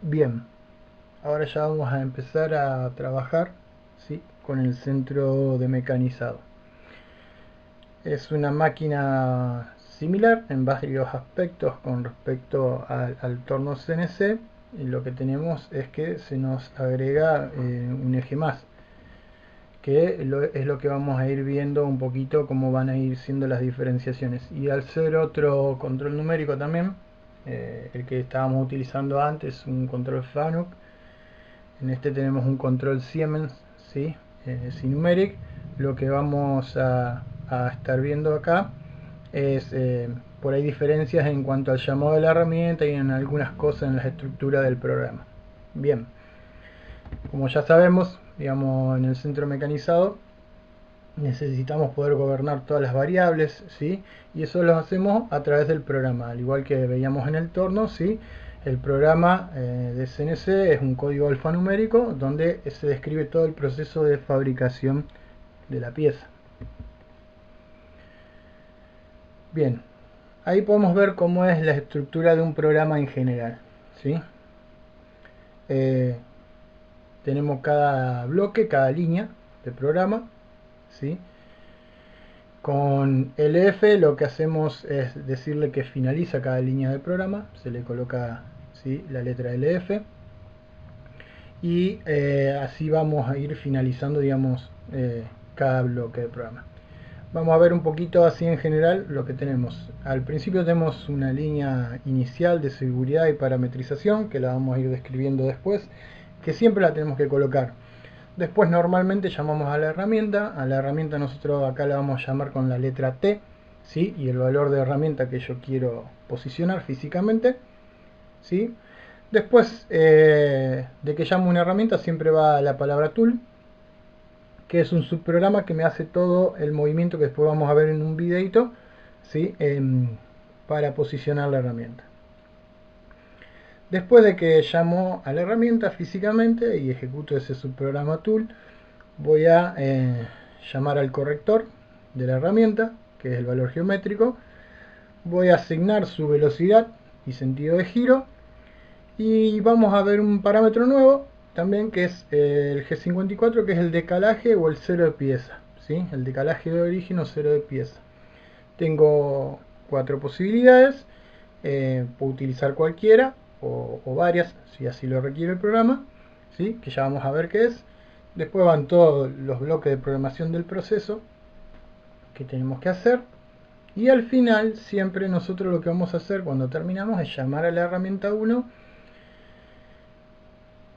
Bien, ahora ya vamos a empezar a trabajar, ¿sí?, con el centro de mecanizado. Es una máquina similar en varios aspectos con respecto al torno CNC, y lo que tenemos es que se nos agrega un eje más, que es lo que vamos a ir viendo un poquito cómo van a ir siendo las diferenciaciones. Y al ser otro control numérico también, el que estábamos utilizando antes, un control FANUC, en este tenemos un control Siemens, ¿sí? Numeric. Lo que vamos a estar viendo acá es por ahí diferencias en cuanto al llamado de la herramienta y en algunas cosas en la estructura del programa. Bien, como ya sabemos, digamos, en el centro mecanizado necesitamos poder gobernar todas las variables, ¿sí? Y eso lo hacemos a través del programa, al igual que veíamos en el torno, ¿sí? El programa de CNC es un código alfanumérico donde se describe todo el proceso de fabricación de la pieza. Bien, ahí podemos ver cómo es la estructura de un programa en general, ¿sí? Tenemos cada bloque, cada línea de programa, ¿sí? Con LF lo que hacemos es decirle que finaliza cada línea de programa, se le coloca, ¿sí?, la letra LF, y así vamos a ir finalizando, digamos, cada bloque de programa. Vamos a ver un poquito así en general lo que tenemos. Al principio tenemos una línea inicial de seguridad y parametrización, que la vamos a ir describiendo después, que siempre la tenemos que colocar. Después normalmente llamamos a la herramienta nosotros acá la vamos a llamar con la letra T, ¿sí?, y el valor de herramienta que yo quiero posicionar físicamente, ¿sí? Después de que llamo una herramienta siempre va la palabra tool, que es un subprograma que me hace todo el movimiento que después vamos a ver en un videito, ¿sí?, para posicionar la herramienta. Después de que llamo a la herramienta físicamente y ejecuto ese subprograma tool, voy a llamar al corrector de la herramienta, que es el valor geométrico. Voy a asignar su velocidad y sentido de giro, y vamos a ver un parámetro nuevo también, que es el G54, que es el decalaje o el cero de pieza, ¿sí? El decalaje de origen o cero de pieza. Tengo cuatro posibilidades, puedo utilizar cualquiera o varias si así lo requiere el programa, ¿sí?, que ya vamos a ver qué es. Después van todos los bloques de programación del proceso que tenemos que hacer, y al final siempre nosotros lo que vamos a hacer cuando terminamos es llamar a la herramienta 1.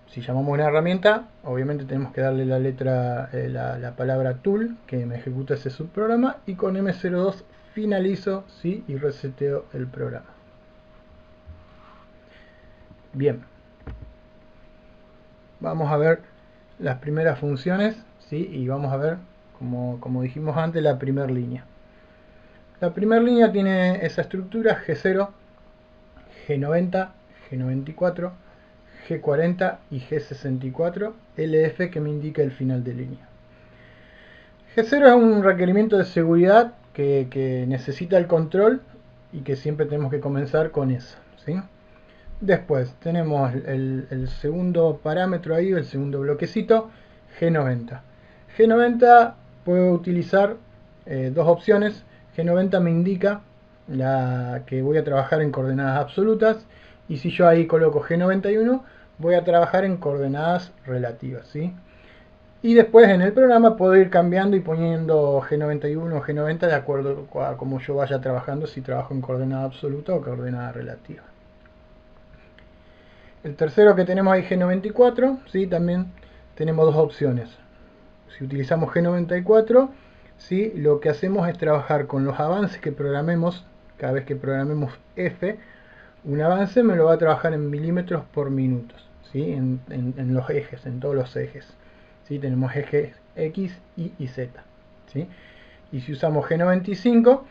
Si llamamos una herramienta, obviamente tenemos que darle la letra, la palabra tool, que me ejecuta ese subprograma, y con M02 finalizo, ¿sí?, y reseteo el programa. Bien, vamos a ver las primeras funciones, ¿sí?, y vamos a ver, como dijimos antes, la primera línea. La primera línea tiene esa estructura: G0, G90, G94, G40 y G64, LF, que me indica el final de línea. G0 es un requerimiento de seguridad que necesita el control y que siempre tenemos que comenzar con eso, ¿sí? Después tenemos el segundo parámetro ahí, el segundo bloquecito, G90. G90 puedo utilizar dos opciones. G90 me indica que voy a trabajar en coordenadas absolutas, y si yo ahí coloco G91 voy a trabajar en coordenadas relativas, ¿sí? Y después en el programa puedo ir cambiando y poniendo G91 o G90 de acuerdo a cómo yo vaya trabajando, si trabajo en coordenada absoluta o coordenada relativa. El tercero que tenemos ahí, G94, ¿sí?, también tenemos dos opciones. Si utilizamos G94, ¿sí?, lo que hacemos es trabajar con los avances que programemos. Cada vez que programemos F, un avance me lo va a trabajar en milímetros por minutos, ¿sí?, en los ejes, en todos los ejes, ¿sí? Tenemos ejes X, Y y Z, ¿sí? Y si usamos G95,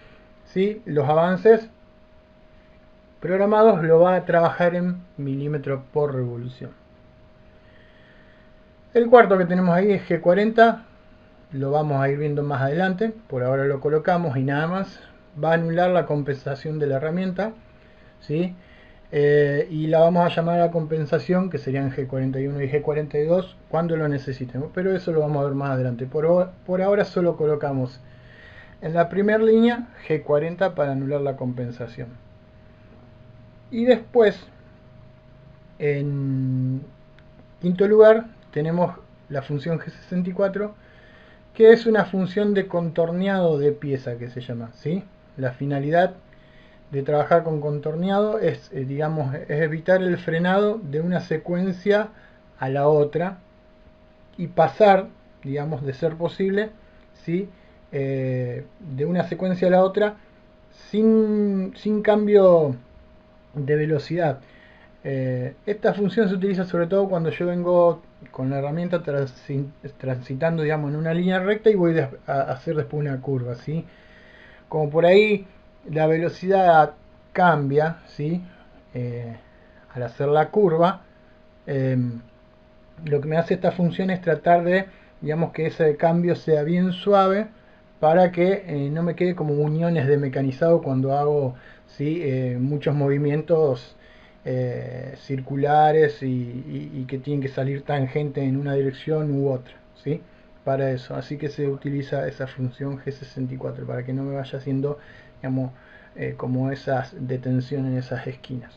¿sí?, los avances programados lo va a trabajar en milímetros por revolución. El cuarto que tenemos ahí es G40, lo vamos a ir viendo más adelante, por ahora lo colocamos y nada más. Va a anular la compensación de la herramienta, ¿sí? y la vamos a llamar a compensación, que serían G41 y G42 cuando lo necesitemos, pero eso lo vamos a ver más adelante. Por ahora solo colocamos en la primera línea G40 para anular la compensación. Y después, en quinto lugar, tenemos la función G64, que es una función de contorneado de pieza, que se llama, ¿sí? La finalidad de trabajar con contorneado es, digamos, es evitar el frenado de una secuencia a la otra y pasar, digamos, de ser posible, ¿sí? De una secuencia a la otra sin cambio de velocidad. Esta función se utiliza sobre todo cuando yo vengo con la herramienta transitando, digamos, en una línea recta y voy a hacer después una curva, ¿sí? Como por ahí la velocidad cambia, ¿sí? Al hacer la curva, eh, lo que me hace esta función es tratar de, digamos, que ese cambio sea bien suave para que no me quede como uniones de mecanizado cuando hago, ¿sí? Muchos movimientos circulares y que tienen que salir tangente en una dirección u otra, ¿sí? Para eso, así que se utiliza esa función G64 para que no me vaya haciendo, digamos, como esas detenciones en esas esquinas.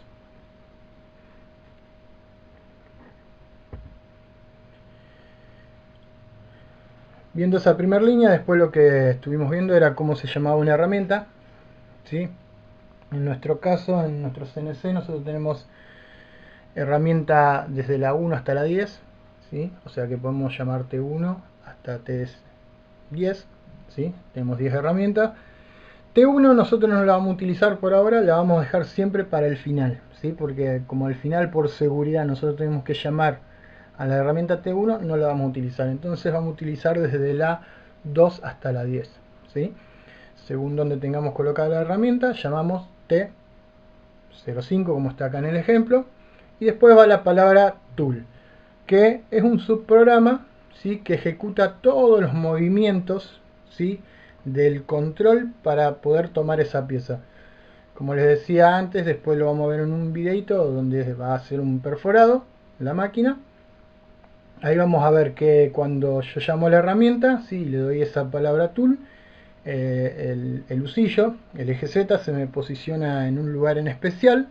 Viendo esa primera línea, después lo que estuvimos viendo era cómo se llamaba una herramienta, ¿sí? En nuestro caso, en nuestro CNC, nosotros tenemos herramienta desde la 1 hasta la 10, ¿sí? O sea que podemos llamar T1 hasta T10, ¿sí? Tenemos 10 herramientas. T1 nosotros no la vamos a utilizar por ahora, la vamos a dejar siempre para el final, ¿sí? Porque como al final por seguridad nosotros tenemos que llamar a la herramienta T1, no la vamos a utilizar. Entonces vamos a utilizar desde la 2 hasta la 10, ¿sí? Según donde tengamos colocada la herramienta, llamamos T05 como está acá en el ejemplo. Y después va la palabra tool, que es un subprograma, ¿sí? Que ejecuta todos los movimientos, ¿sí? Del control para poder tomar esa pieza. Como les decía antes, después lo vamos a ver en un videito donde va a hacer un perforado la máquina. Ahí vamos a ver que cuando yo llamo a la herramienta, ¿sí? Le doy esa palabra tool, el usillo, el eje Z, se me posiciona en un lugar en especial,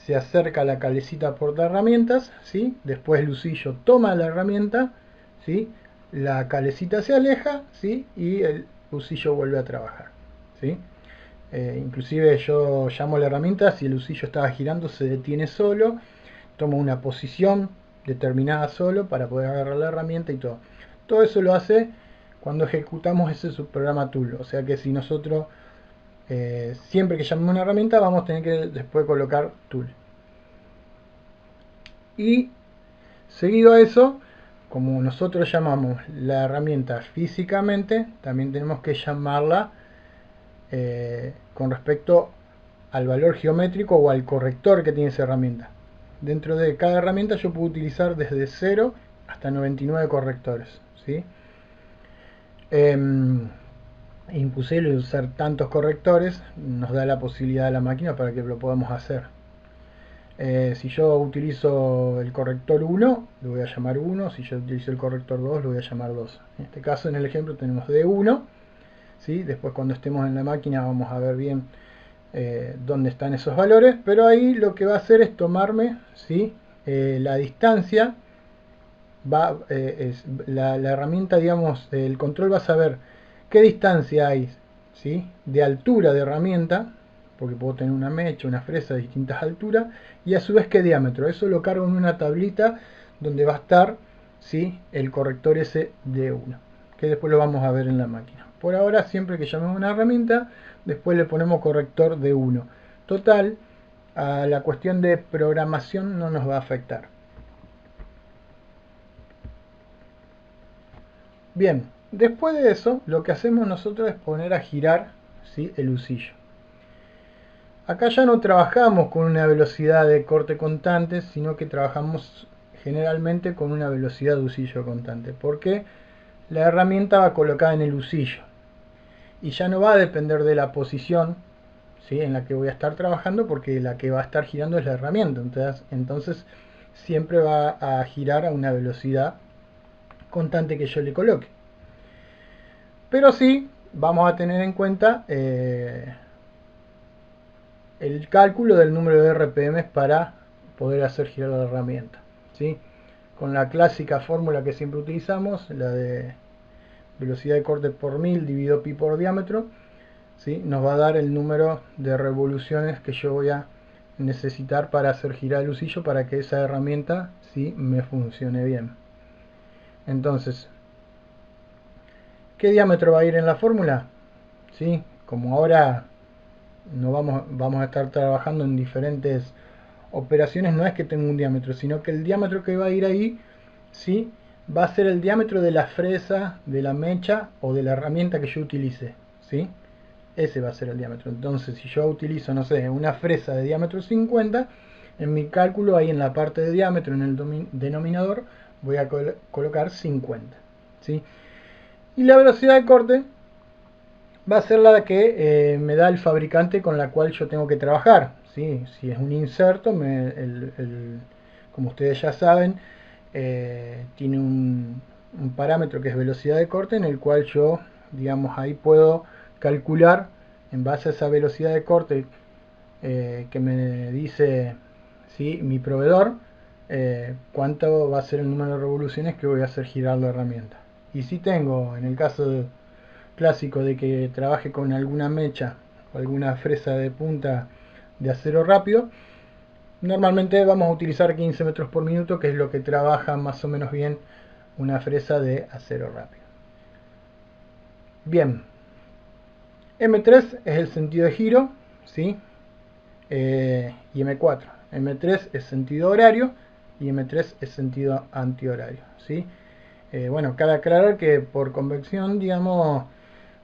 se acerca a la calecita porta herramientas, ¿sí? Después el usillo toma la herramienta, ¿sí? La calecita se aleja, ¿sí? Y el usillo vuelve a trabajar, ¿sí? Inclusive yo llamo a la herramienta, si el usillo estaba girando se detiene solo, toma una posición determinada solo para poder agarrar la herramienta y todo. Todo eso lo hace cuando ejecutamos ese subprograma tool, o sea que si nosotros siempre que llamemos una herramienta vamos a tener que después colocar tool. Y seguido a eso, como nosotros llamamos la herramienta físicamente, también tenemos que llamarla con respecto al valor geométrico o al corrector que tiene esa herramienta. Dentro de cada herramienta yo puedo utilizar desde 0 hasta 99 correctores, ¿sí? Imposible usar tantos correctores, nos da la posibilidad a la máquina para que lo podamos hacer. Si yo utilizo el corrector 1, lo voy a llamar 1, si yo utilizo el corrector 2, lo voy a llamar 2. En este caso, en el ejemplo, tenemos D1, ¿sí? Después cuando estemos en la máquina vamos a ver bien dónde están esos valores, pero ahí lo que va a hacer es tomarme, ¿sí? La distancia, la herramienta, digamos, el control va a saber qué distancia hay, ¿sí? De altura de herramienta, porque puedo tener una mecha, una fresa de distintas alturas, y a su vez qué diámetro. Eso lo cargo en una tablita donde va a estar, ¿sí? El corrector ese D1, que después lo vamos a ver en la máquina. Por ahora, siempre que llamemos una herramienta, después le ponemos corrector D1. Total, a la cuestión de programación no nos va a afectar. Bien, después de eso, lo que hacemos nosotros es poner a girar, ¿sí? El usillo. Acá ya no trabajamos con una velocidad de corte constante, sino que trabajamos generalmente con una velocidad de usillo constante, porque la herramienta va colocada en el usillo y ya no va a depender de la posición, ¿sí? En la que voy a estar trabajando, porque la que va a estar girando es la herramienta. Entonces siempre va a girar a una velocidad constante que yo le coloque. Pero sí vamos a tener en cuenta el cálculo del número de RPM para poder hacer girar la herramienta, ¿sí? Con la clásica fórmula que siempre utilizamos, la de velocidad de corte por 1000 dividido pi por diámetro, ¿sí? Nos va a dar el número de revoluciones que yo voy a necesitar para hacer girar el usillo para que esa herramienta sí me funcione bien. Entonces, ¿qué diámetro va a ir en la fórmula? ¿Sí? Como ahora no vamos a estar trabajando en diferentes operaciones, no es que tenga un diámetro, sino que el diámetro que va a ir ahí, ¿sí? Va a ser el diámetro de la fresa, de la mecha o de la herramienta que yo utilice, ¿sí? Ese va a ser el diámetro. Entonces, si yo utilizo, no sé, una fresa de diámetro 50, en mi cálculo, ahí en la parte de diámetro, en el denominador, voy a colocar 50, ¿sí? Y la velocidad de corte va a ser la que me da el fabricante con la cual yo tengo que trabajar, ¿sí? Si es un inserto, como ustedes ya saben, tiene un parámetro que es velocidad de corte, en el cual yo, digamos, ahí puedo calcular en base a esa velocidad de corte que me dice, ¿sí?, mi proveedor, cuánto va a ser el número de revoluciones que voy a hacer girar la herramienta. Y si tengo, en el caso clásico de que trabaje con alguna mecha o alguna fresa de punta de acero rápido, normalmente vamos a utilizar 15 metros por minuto, que es lo que trabaja más o menos bien una fresa de acero rápido. Bien, M3 es el sentido de giro, ¿sí? Y M4. M3 es sentido horario y M3 es sentido antihorario, ¿sí? Bueno, cabe aclarar que por convención, digamos,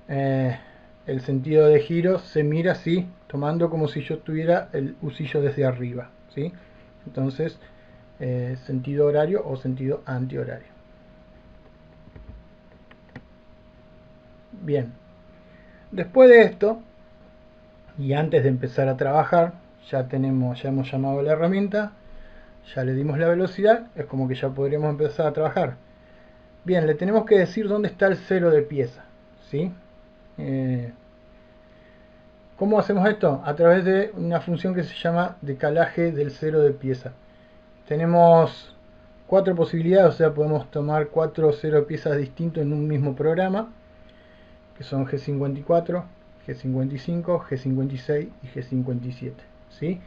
eh, el sentido de giro se mira así, tomando como si yo tuviera el usillo desde arriba, ¿sí? Entonces, sentido horario o sentido antihorario. Bien, después de esto, y antes de empezar a trabajar, ya hemos llamado a la herramienta, ya le dimos la velocidad, es como que ya podríamos empezar a trabajar. Bien, le tenemos que decir dónde está el cero de pieza, ¿sí? ¿Cómo hacemos esto? A través de una función que se llama decalaje del cero de pieza. Tenemos cuatro posibilidades, o sea, podemos tomar cuatro cero de piezas distintos en un mismo programa, que son G54, G55, G56 y G57, ¿sí?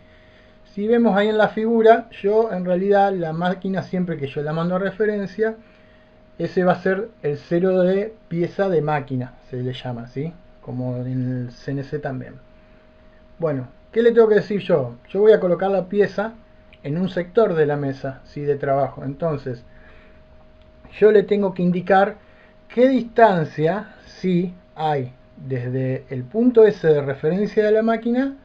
Si vemos ahí en la figura, yo en realidad la máquina, siempre que yo la mando a referencia, ese va a ser el cero de pieza de máquina, se le llama, ¿sí? Como en el CNC también. Bueno, ¿qué le tengo que decir yo? Yo voy a colocar la pieza en un sector de la mesa, ¿sí?, de trabajo. Entonces, yo le tengo que indicar qué distancia, sí, hay desde el punto S de referencia de la máquina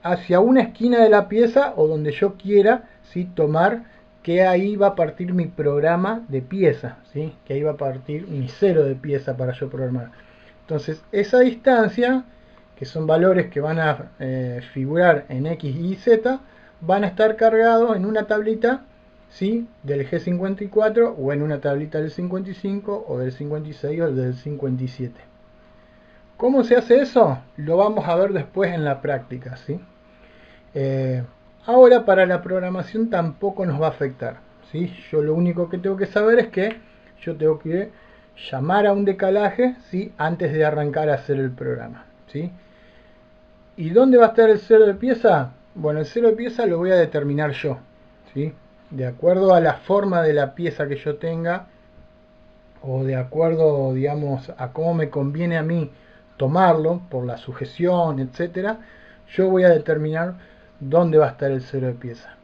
hacia una esquina de la pieza, o donde yo quiera, ¿sí?, tomar que ahí va a partir mi programa de pieza, ¿sí?, que ahí va a partir mi cero de pieza para yo programar. Entonces, esa distancia, que son valores que van a figurar en X y Z, van a estar cargados en una tablita, ¿sí?, del G54, o en una tablita del 55 o del 56 o del 57. ¿Cómo se hace eso? Lo vamos a ver después en la práctica, ¿sí? Ahora, para la programación tampoco nos va a afectar, ¿sí? Yo lo único que tengo que saber es que yo tengo que llamar a un decalaje, ¿sí?, antes de arrancar a hacer el programa, ¿sí? ¿Y dónde va a estar el cero de pieza? Bueno, el cero de pieza lo voy a determinar yo, ¿sí? De acuerdo a la forma de la pieza que yo tenga, o de acuerdo, digamos, a cómo me conviene a mí tomarlo, por la sujeción, etcétera, yo voy a determinar dónde va a estar el cero de pieza.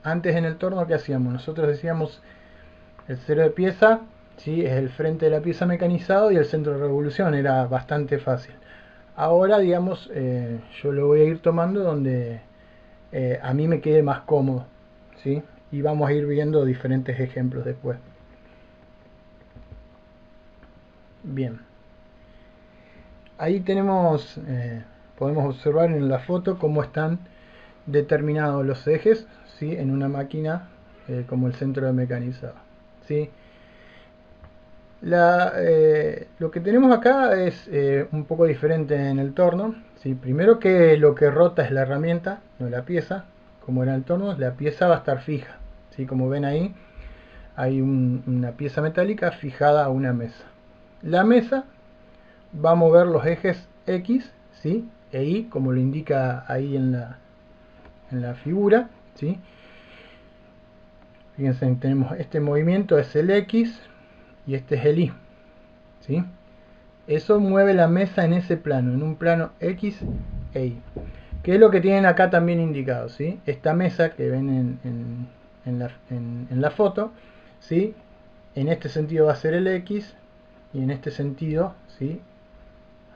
Antes, en el torno, ¿qué hacíamos? Nosotros decíamos el cero de pieza, ¿sí?, es el frente de la pieza mecanizado, y el centro de revolución, era bastante fácil. Ahora, digamos, yo lo voy a ir tomando donde a mí me quede más cómodo, ¿sí? Y vamos a ir viendo diferentes ejemplos después. Bien, ahí tenemos, podemos observar en la foto cómo están determinados los ejes, ¿sí? En una máquina como el centro de mecanizado, ¿sí? Lo que tenemos acá es un poco diferente en el torno, ¿sí? Primero que lo que rota es la herramienta, no la pieza. Como era el torno, la pieza va a estar fija, ¿sí? Como ven ahí, hay una pieza metálica fijada a una mesa. La mesa va a mover los ejes X, ¿sí? E Y, como lo indica ahí en la figura, ¿sí? Fíjense, tenemos este movimiento es el X y este es el Y, ¿sí? Eso mueve la mesa en ese plano, en un plano X e Y. ¿Qué es lo que tienen acá también indicado? ¿Sí? Esta mesa que ven en la foto, ¿sí? En este sentido va a ser el X y en este sentido, ¿sí?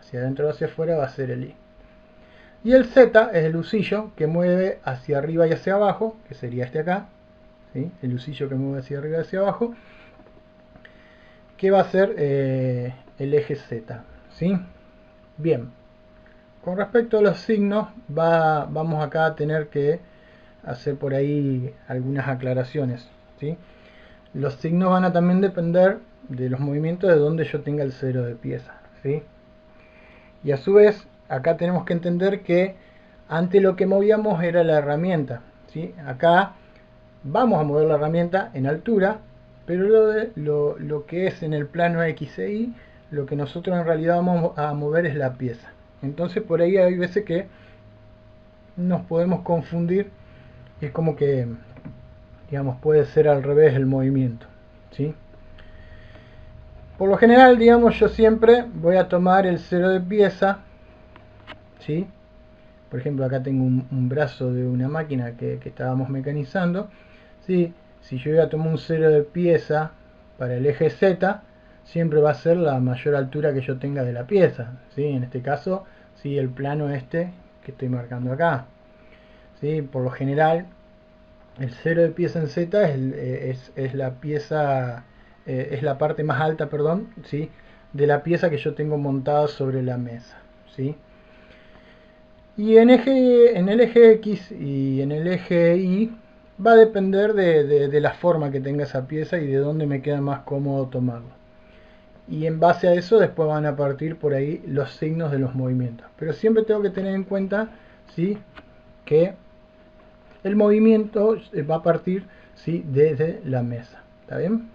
Hacia adentro o hacia afuera va a ser el Y. Y el Z es el husillo que mueve hacia arriba y hacia abajo, que sería este acá, ¿sí? El husillo que mueve hacia arriba y hacia abajo, que va a ser el eje Z, ¿sí? Bien, con respecto a los signos, vamos acá a tener que hacer por ahí algunas aclaraciones, ¿sí? Los signos van a también depender de los movimientos de donde yo tenga el cero de pieza, ¿sí? Y a su vez, acá tenemos que entender que antes lo que movíamos era la herramienta, ¿sí? Acá vamos a mover la herramienta en altura, pero lo que es en el plano X e Y, lo que nosotros en realidad vamos a mover es la pieza. Entonces por ahí hay veces que nos podemos confundir, es como que, digamos, puede ser al revés el movimiento, ¿sí? Por lo general, digamos, yo siempre voy a tomar el cero de pieza, ¿sí? Por ejemplo, acá tengo un brazo de una máquina que estábamos mecanizando, ¿sí? Si yo voy a tomar un cero de pieza para el eje Z, siempre va a ser la mayor altura que yo tenga de la pieza, ¿sí? En este caso, ¿sí? El plano este que estoy marcando acá, ¿sí? Por lo general, el cero de pieza en Z es la pieza, es la parte más alta, perdón, ¿sí? De la pieza que yo tengo montada sobre la mesa, ¿sí? Y en el eje X y en el eje Y va a depender de la forma que tenga esa pieza y de dónde me queda más cómodo tomarlo. Y en base a eso después van a partir por ahí los signos de los movimientos. Pero siempre tengo que tener en cuenta, ¿sí? Que el movimiento va a partir, ¿sí? Desde la mesa. ¿Está bien?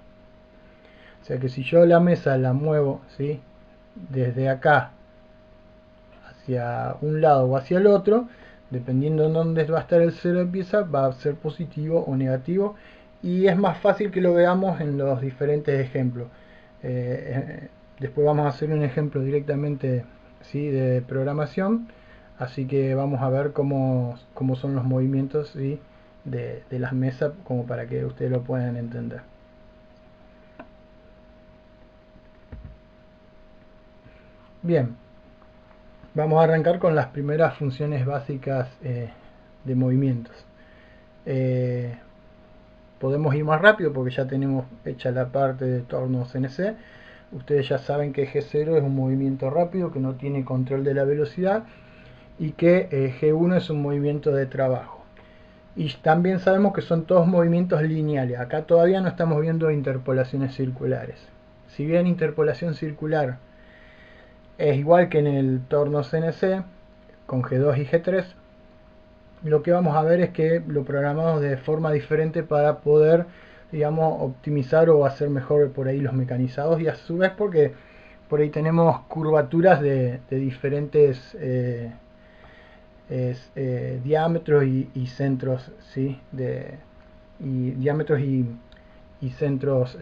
O sea que si yo la mesa la muevo, ¿sí? Desde acá hacia un lado o hacia el otro, dependiendo de dónde va a estar el cero de pieza, va a ser positivo o negativo. Y es más fácil que lo veamos en los diferentes ejemplos. Después vamos a hacer un ejemplo directamente, ¿sí? De programación. Así que vamos a ver cómo son los movimientos, ¿sí? de las mesas, como para que ustedes lo puedan entender. Bien, vamos a arrancar con las primeras funciones básicas de movimientos. Podemos ir más rápido porque ya tenemos hecha la parte de torno CNC. Ustedes ya saben que G0 es un movimiento rápido que no tiene control de la velocidad y que G1 es un movimiento de trabajo. Y también sabemos que son todos movimientos lineales. Acá todavía no estamos viendo interpolaciones circulares. Si bien interpolación circular es igual que en el torno CNC con G2 y G3, lo que vamos a ver es que lo programamos de forma diferente para poder, digamos, optimizar o hacer mejor por ahí los mecanizados, y a su vez porque por ahí tenemos curvaturas de diferentes diámetros y centros, ¿sí? Y diámetros y centros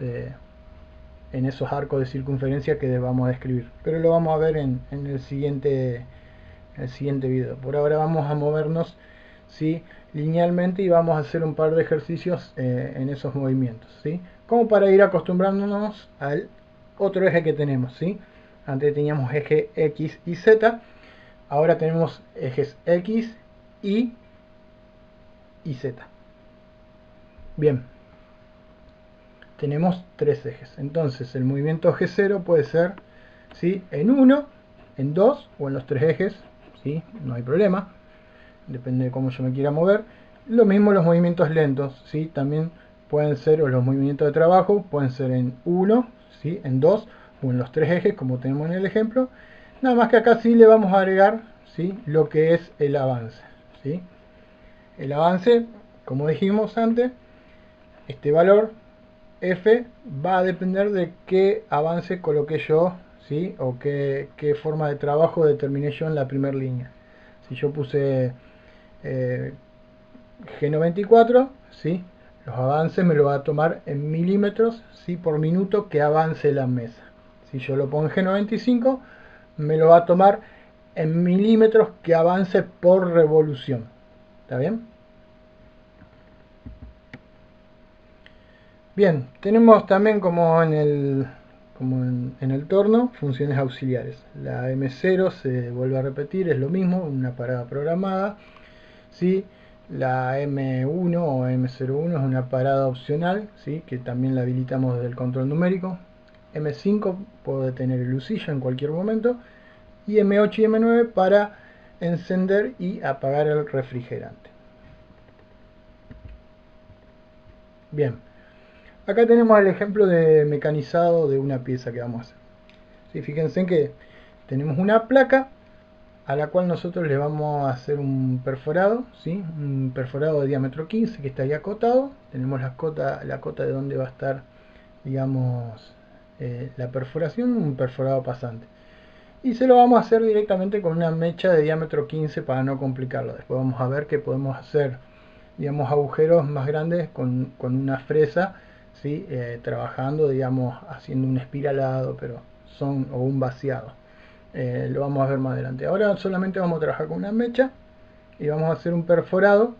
en esos arcos de circunferencia que vamos a describir, pero lo vamos a ver en el siguiente video. Por ahora vamos a movernos, ¿sí? Linealmente, y vamos a hacer un par de ejercicios en esos movimientos, ¿sí? Como para ir acostumbrándonos al otro eje que tenemos, ¿sí? Antes teníamos eje X y Z, ahora tenemos ejes X, Y y Z. Bien, tenemos tres ejes. Entonces el movimiento G0 puede ser, ¿sí? En uno, en dos o en los tres ejes, ¿sí? No hay problema, depende de cómo yo me quiera mover. Lo mismo los movimientos lentos, ¿sí? También pueden ser, o los movimientos de trabajo, pueden ser en 1, ¿sí? En 2 o en los 3 ejes, como tenemos en el ejemplo. Nada más que acá sí le vamos a agregar, ¿sí? Lo que es el avance, ¿sí? El avance, como dijimos antes, este valor F va a depender de qué avance coloqué yo, ¿sí? O qué forma de trabajo determiné yo en la primera línea. Si yo puse G94, ¿sí? Los avances me lo va a tomar en milímetros, ¿sí? Por minuto que avance la mesa. Si yo lo pongo en G95, me lo va a tomar en milímetros que avance por revolución. ¿Está bien? Bien, tenemos también como en el torno, funciones auxiliares. La M0 se vuelve a repetir, es lo mismo, una parada programada. ¿Sí? La M1 o M01 es una parada opcional, ¿sí? Que también la habilitamos desde el control numérico. M5 puedo detener el usillo en cualquier momento. Y M8 y M9 para encender y apagar el refrigerante. Bien, acá tenemos el ejemplo de mecanizado de una pieza que vamos a hacer. ¿Sí? Fíjense que tenemos una placa a la cual nosotros le vamos a hacer un perforado, ¿sí? Un perforado de diámetro 15 que está ahí acotado. Tenemos la cota de donde va a estar, digamos, la perforación, un perforado pasante. Y se lo vamos a hacer directamente con una mecha de diámetro 15 para no complicarlo. Después vamos a ver que podemos hacer, digamos, agujeros más grandes con una fresa, ¿sí? Trabajando, digamos, haciendo un espiralado, pero o un vaciado. Lo vamos a ver más adelante. Ahora solamente vamos a trabajar con una mecha y vamos a hacer un perforado,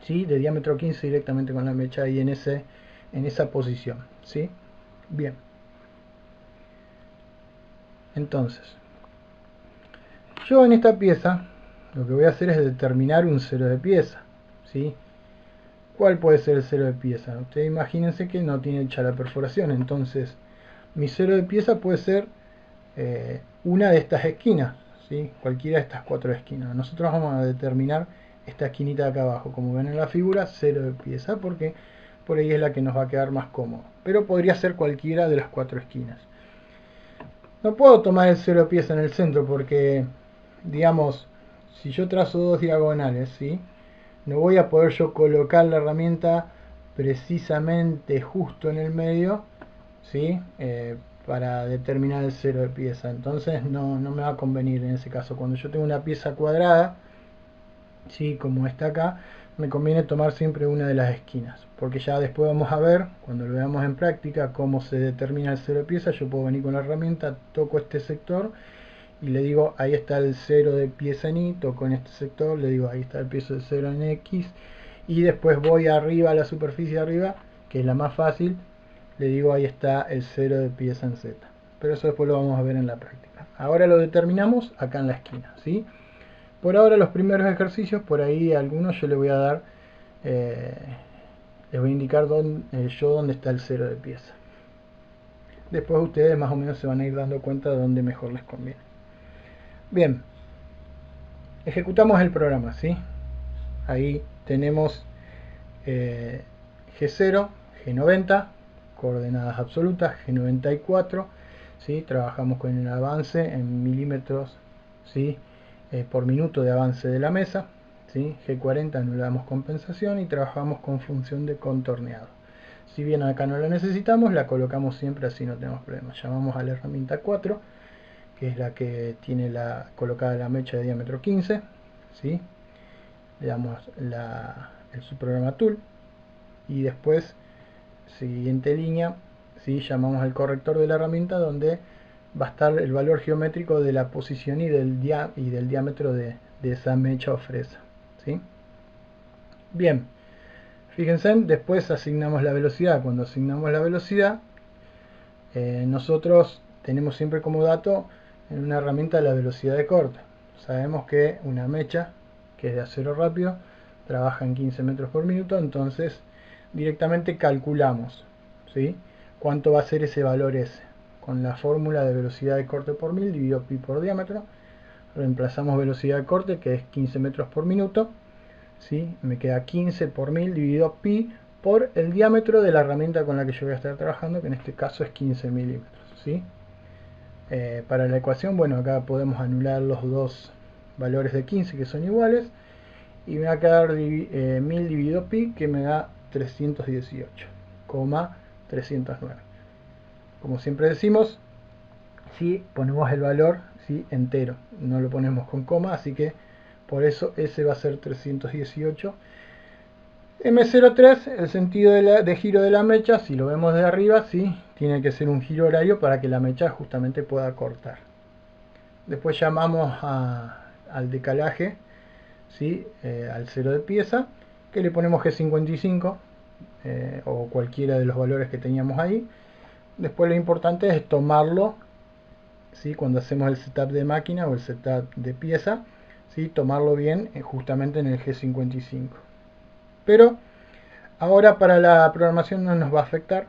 ¿sí? De diámetro 15 directamente con la mecha ahí en esa posición, ¿sí? Bien, entonces yo en esta pieza lo que voy a hacer es determinar un cero de pieza, ¿sí? ¿Cuál puede ser el cero de pieza? Ustedes imagínense que no tiene hecha la perforación, entonces mi cero de pieza puede ser una de estas esquinas, ¿sí? Cualquiera de estas 4 esquinas. Nosotros vamos a determinar esta esquinita de acá abajo, como ven en la figura, cero de pieza, porque por ahí es la que nos va a quedar más cómodo. Pero podría ser cualquiera de las 4 esquinas. No puedo tomar el cero de pieza en el centro porque, digamos, si yo trazo dos diagonales, ¿sí? No voy a poder yo colocar la herramienta precisamente justo en el medio, ¿sí? Para determinar el cero de pieza. Entonces no me va a convenir en ese caso. Cuando yo tengo una pieza cuadrada, ¿sí? Como está acá, me conviene tomar siempre una de las esquinas. Porque ya después vamos a ver, cuando lo veamos en práctica, cómo se determina el cero de pieza. Yo puedo venir con la herramienta, toco este sector y le digo ahí está el cero de pieza en Y, toco en este sector, le digo ahí está el peso de cero en X, y después voy arriba a la superficie de arriba, que es la más fácil, le digo ahí está el cero de pieza en Z. Pero eso después lo vamos a ver en la práctica. Ahora lo determinamos acá en la esquina, ¿sí? Por ahora los primeros ejercicios, por ahí algunos yo le voy a dar, eh, les voy a indicar dónde está el cero de pieza. Después ustedes más o menos se van a ir dando cuenta de dónde mejor les conviene. Bien, ejecutamos el programa, ¿sí? Ahí tenemos G0, G90, coordenadas absolutas, G94, ¿sí? Trabajamos con el avance en milímetros, ¿sí? Por minuto de avance de la mesa, ¿sí? G40 no le damos compensación y trabajamos con función de contorneado. Si bien acá no la necesitamos, la colocamos siempre así no tenemos problemas. Llamamos a la herramienta 4, que es la que tiene colocada la mecha de diámetro 15, ¿sí? Le damos el subprograma tool y después, siguiente línea, ¿sí? Llamamos al corrector de la herramienta donde va a estar el valor geométrico de la posición y del diámetro de esa mecha o fresa, ¿sí? Bien, fíjense, después asignamos la velocidad. Cuando asignamos la velocidad, nosotros tenemos siempre como dato en una herramienta la velocidad de corte. Sabemos que una mecha que es de acero rápido trabaja en 15 metros por minuto, entonces directamente calculamos, ¿sí? Cuánto va a ser ese valor S con la fórmula de velocidad de corte por mil dividido pi por diámetro. reemplazamos velocidad de corte, que es 15 metros por minuto, ¿sí? Me queda 15 por 1000 dividido pi por el diámetro de la herramienta con la que yo voy a estar trabajando, que en este caso es 15 milímetros, ¿sí? Para la ecuación, bueno, acá podemos anular los dos valores de 15 que son iguales, y me va a quedar 1000 dividido pi, que me da 318,309. Como siempre decimos, si ponemos el valor, ¿sí?, entero, no lo ponemos con coma, así que por eso ese va a ser 318. M03, el sentido de giro de la mecha, si lo vemos de arriba, sí, tiene que ser un giro horario para que la mecha justamente pueda cortar. Después llamamos al decalaje, ¿sí?, al cero de pieza, que le ponemos G55 o cualquiera de los valores que teníamos ahí. Después lo importante es tomarlo, ¿sí?, cuando hacemos el setup de máquina o el setup de pieza, ¿sí?, tomarlo bien justamente en el G55. Pero ahora para la programación no nos va a afectar.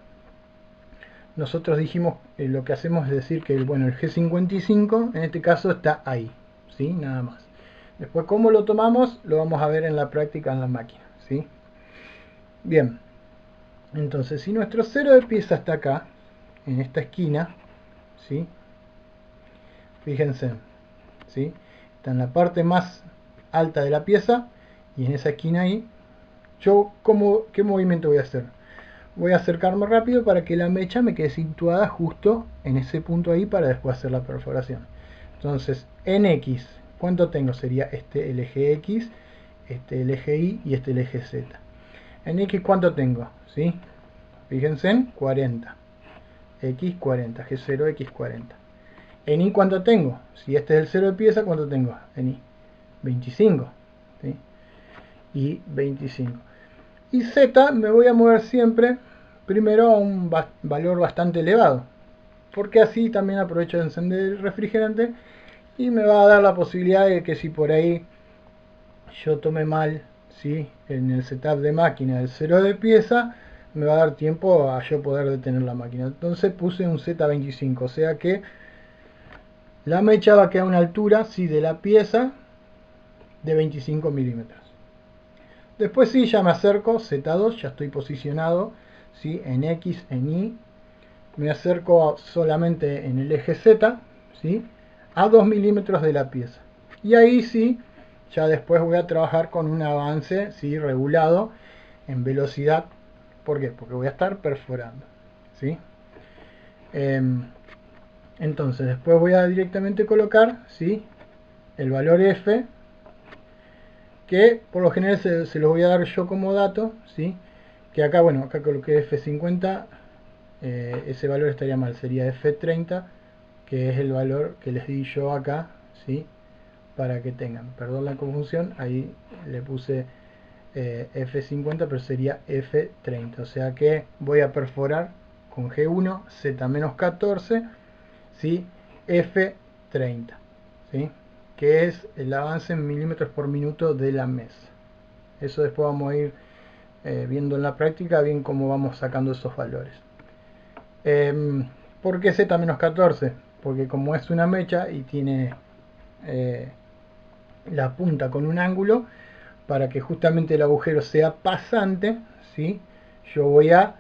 Nosotros dijimos, lo que hacemos es decir que bueno, el G55 en este caso está ahí, ¿sí?, nada más. Después cómo lo tomamos lo vamos a ver en la práctica en la máquina, ¿sí? Bien, entonces si nuestro cero de pieza está acá, en esta esquina, ¿sí?, fíjense, ¿sí?, está en la parte más alta de la pieza y en esa esquina ahí, yo ¿qué movimiento voy a hacer? Voy a acercarme rápido para que la mecha me quede situada justo en ese punto ahí para después hacer la perforación. Entonces, en X, ¿cuánto tengo? Sería este el eje X, este el eje Y y este el eje Z. En X, ¿cuánto tengo? ¿Sí? Fíjense en 40. X 40, G0, X 40. En Y, ¿cuánto tengo? Si este es el cero de pieza, ¿cuánto tengo? En Y, 25. ¿Sí? Y 25. Y Z me voy a mover siempre primero a un valor bastante elevado, porque así también aprovecho de encender el refrigerante y me va a dar la posibilidad de que si por ahí yo tomé mal, ¿sí?, en el setup de máquina el cero de pieza, me va a dar tiempo a yo poder detener la máquina. Entonces puse un Z25, o sea que la mecha va a quedar a una altura, ¿sí?, de la pieza de 25 milímetros. Después sí, ya me acerco, Z2, ya estoy posicionado, ¿sí?, en X, en Y. Me acerco solamente en el eje Z, ¿sí?, a 2 milímetros de la pieza. Y ahí sí, ya después voy a trabajar con un avance, ¿sí?, regulado en velocidad. ¿Por qué? Porque voy a estar perforando, ¿sí? Entonces después voy a directamente colocar, ¿sí?, el valor F, que por lo general se lo voy a dar yo como dato, ¿sí?, que acá, bueno, acá coloqué F50, ese valor estaría mal, sería F30, que es el valor que les di yo acá, ¿sí?, para que tengan, perdón la confusión, ahí le puse F50, pero sería F30, o sea que voy a perforar con G1, Z-14, ¿sí?, F30, ¿sí?, que es el avance en milímetros por minuto de la mesa. Eso después vamos a ir viendo en la práctica bien cómo vamos sacando esos valores. ¿Por qué Z-14? Porque como es una mecha y tiene la punta con un ángulo, para que justamente el agujero sea pasante, ¿sí?, yo voy a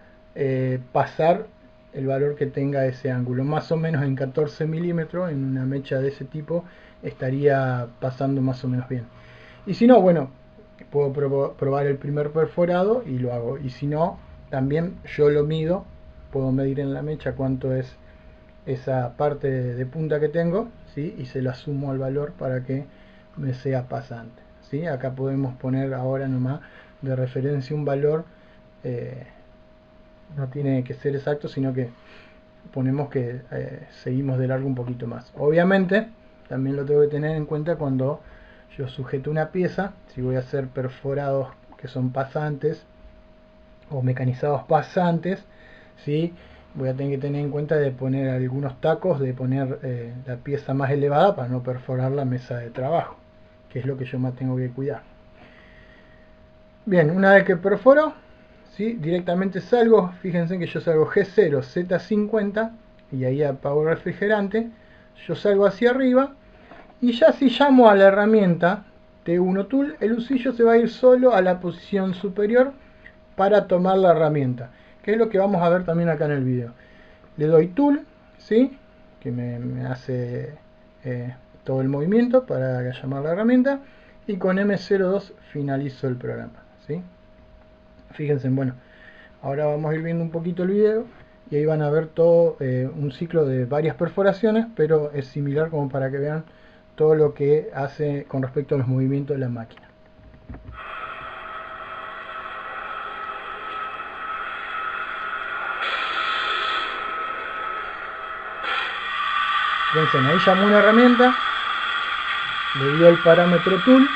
pasar el valor que tenga ese ángulo. Más o menos en 14 milímetros, en una mecha de ese tipo, estaría pasando más o menos bien. Y si no, bueno, puedo probar el primer perforado y lo hago. Y si no, también yo lo mido, puedo medir en la mecha cuánto es esa parte de punta que tengo, ¿sí?, y se la sumo al valor para que me sea pasante, ¿sí? Acá podemos poner ahora nomás de referencia un valor, no tiene que ser exacto, sino que ponemos que seguimos de largo un poquito más. Obviamente también lo tengo que tener en cuenta cuando yo sujeto una pieza, si voy a hacer perforados que son pasantes o mecanizados pasantes, ¿sí?, voy a tener que tener en cuenta de poner algunos tacos, de poner la pieza más elevada para no perforar la mesa de trabajo, que es lo que yo más tengo que cuidar. Bien, una vez que perforo, ¿sí?, directamente salgo, fíjense que yo salgo G0, Z50, y ahí apago el refrigerante, yo salgo hacia arriba Y ya si llamo a la herramienta T1 Tool, el usillo se va a ir solo a la posición superior para tomar la herramienta, que es lo que vamos a ver también acá en el video. Le doy Tool, ¿sí? Que me hace todo el movimiento para llamar la herramienta, y con M02 finalizo el programa, ¿sí? Fíjense, bueno, ahora vamos a ir viendo un poquito el video y ahí van a ver todo un ciclo de varias perforaciones, pero es similar como para que vean todo lo que hace con respecto a los movimientos de la máquina. Fíjense, ahí llamó una herramienta, le dio el parámetro tool,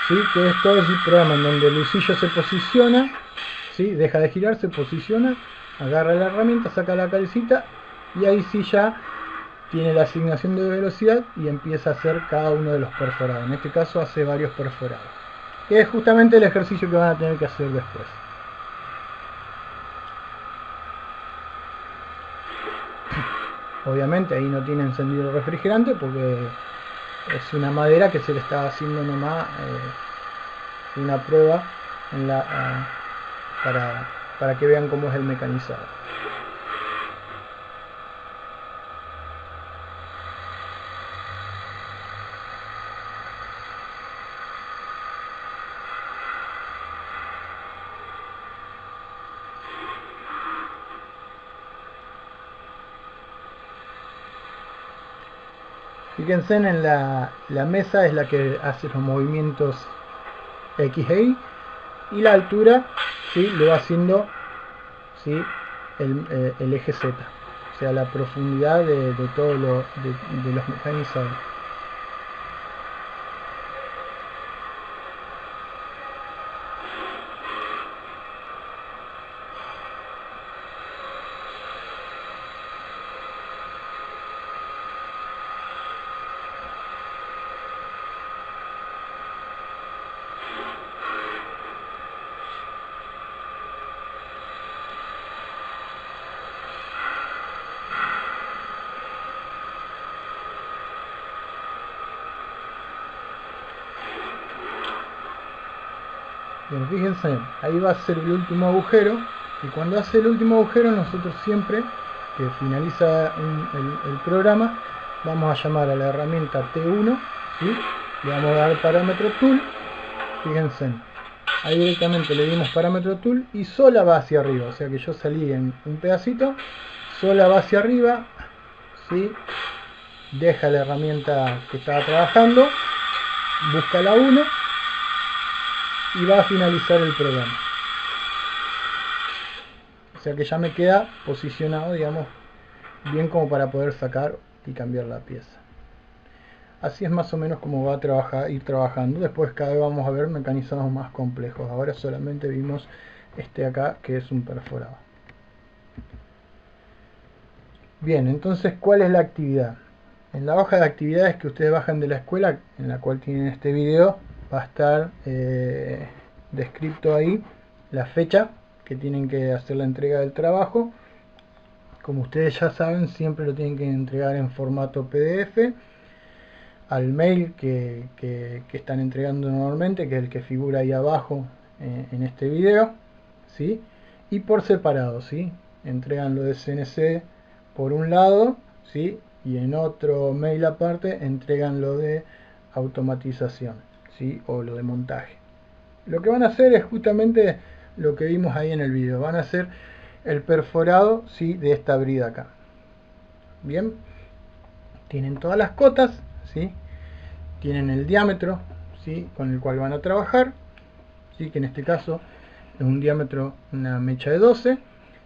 ¿sí? Que es todo el programa en donde el usillo se posiciona, ¿sí? Deja de girar, se posiciona, agarra la herramienta, saca la cabecita y ahí sí ya tiene la asignación de velocidad y empieza a hacer cada uno de los perforados. En este caso hace varios perforados, que es justamente el ejercicio que van a tener que hacer después. Obviamente ahí no tiene encendido el refrigerante porque es una madera que se le estaba haciendo nomás una prueba en para que vean cómo es el mecanizado. Fíjense en la mesa es la que hace los movimientos XY y la altura, ¿sí? Lo va haciendo, ¿sí? el eje Z, o sea la profundidad de todo de los mecanizados. Bien, fíjense, ahí va a ser el último agujero y cuando hace el último agujero nosotros siempre que finaliza el programa vamos a llamar a la herramienta T1, ¿sí? Le vamos a dar el parámetro tool. Fíjense, ahí directamente le dimos parámetro tool y sola va hacia arriba, o sea que yo salí en un pedacito, sola va hacia arriba, ¿sí? Deja la herramienta que estaba trabajando, busca la 1 y va a finalizar el programa. O sea que ya me queda posicionado, digamos, bien como para poder sacar y cambiar la pieza. Así es más o menos como va a ir trabajando. Después cada vez vamos a ver mecanizados más complejos. Ahora solamente vimos este acá que es un perforado. Bien, entonces ¿cuál es la actividad? En la hoja de actividades que ustedes bajan de la escuela, en la cual tienen este video, va a estar descrito ahí la fecha que tienen que hacer la entrega del trabajo. Como ustedes ya saben, siempre lo tienen que entregar en formato PDF al mail que están entregando normalmente, que es el que figura ahí abajo en este video, ¿sí? Y por separado, ¿sí? Entregan lo de CNC por un lado, ¿sí? Y en otro mail aparte entregan lo de automatización, ¿sí? O lo de montaje. Lo que van a hacer es justamente lo que vimos ahí en el video. Van a hacer el perforado, ¿sí? De esta brida acá. Bien, tienen todas las cotas, ¿sí? Tienen el diámetro, ¿sí? Con el cual van a trabajar, ¿sí? Que en este caso es un diámetro, una mecha de 12,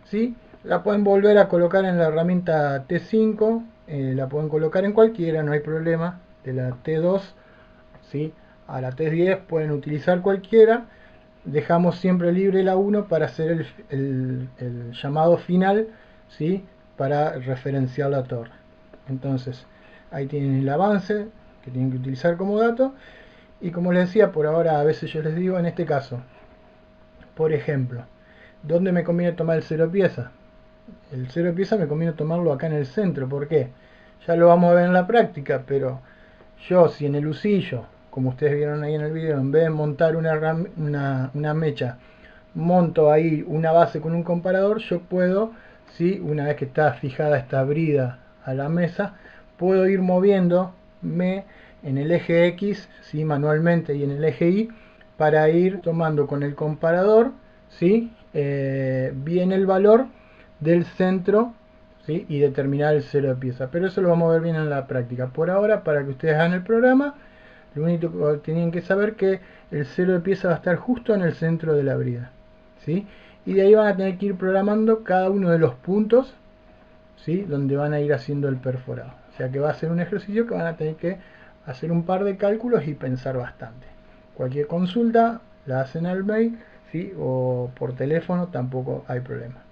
¿sí? La pueden volver a colocar en la herramienta T5, la pueden colocar en cualquiera, no hay problema. De la T2, ¿sí? A la T10 pueden utilizar cualquiera. Dejamos siempre libre la 1 para hacer el llamado final, ¿sí? Para referenciar la torre. Entonces ahí tienen el avance que tienen que utilizar como dato, y como les decía, por ahora a veces yo les digo, en este caso, por ejemplo, ¿dónde me conviene tomar el 0 pieza? El 0 pieza me conviene tomarlo acá en el centro. ¿Por qué? Ya lo vamos a ver en la práctica, pero Yo, si en el usillo, como ustedes vieron ahí en el video, en vez de montar una mecha, monto ahí una base con un comparador, yo puedo, ¿sí? Una vez que está fijada esta brida a la mesa, puedo ir moviéndome en el eje X, ¿sí? Manualmente, y en el eje Y, para ir tomando con el comparador, ¿sí? Bien el valor del centro, ¿sí? Y determinar el cero de pieza. Pero eso lo vamos a ver bien en la práctica. Por ahora, para que ustedes hagan el programa, lo único que tienen que saber que el cero de pieza va a estar justo en el centro de la brida, ¿sí? Y de ahí van a tener que ir programando cada uno de los puntos, ¿sí? Donde van a ir haciendo el perforado. O sea que va a ser un ejercicio que van a tener que hacer un par de cálculos y pensar bastante. Cualquier consulta la hacen al mail, ¿sí? O por teléfono, tampoco hay problema.